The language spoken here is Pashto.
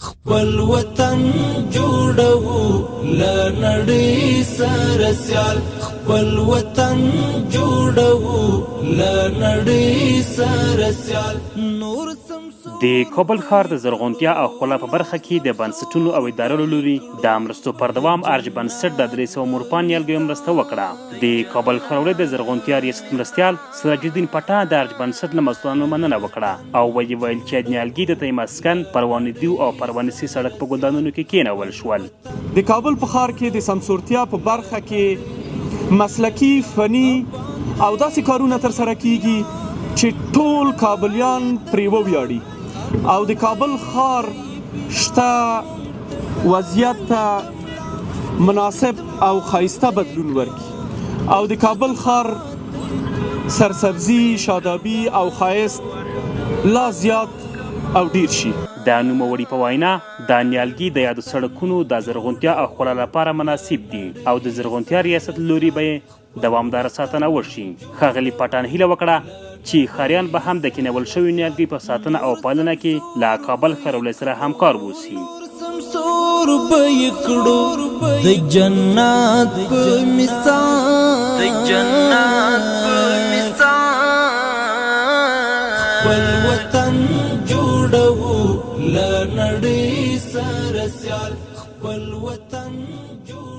خپل وطن جوړو لنړۍ سره سیال خپل وطن جوړو لنړۍ سره سیال نور د کابل ښار د زرغونتیا او ښکلا په برخه کې د بنسټونو او ادارو له لوري د مرستو پر دوام ارج بنسټ د 300 مورپان نیالګیو مرسته وکړه. د کابل ښاروالۍ د زرغونتیا ریاست مرستیال سراج الدین پټا د ارج بنسټ له مسؤلانو مننه وکړه او ویل چې نیالګي د تای مسکن پروانې دیو او پروانسي سړک په ګلدانونو کې کېنول شول. د کابل په ښار کې د سمسورتیا په برخه کې مسلکي فني او داسې کارونه ترسره کیږي چې ټول کابلیان پرې وویاړي او د کابل ښار شته وضعیت ته مناسب او ښایسته بدلون ورکړي او د کابل ښار سرسبزي شادابي او ښایست لا زیات او ډیر شي. د نوموړي په وینا دا نیالګي د یادو سړکونو د زرغونتیا او ښکلا لپاره مناسب دي او د زرغونتیا ریاست له لوري به یې دوامداره ساتنه وشي. ښاغلي پټان هیله وکړه چې ښاریان به هم د کینول شوي نیالګي په ساتنه او پالنه کې له کابل ښاروالۍ سره همکار ووسي. سمسور به یې کړو د جنت په مثال خپل وطن جوړو له نړۍ سره سیال خپل وطن جوړو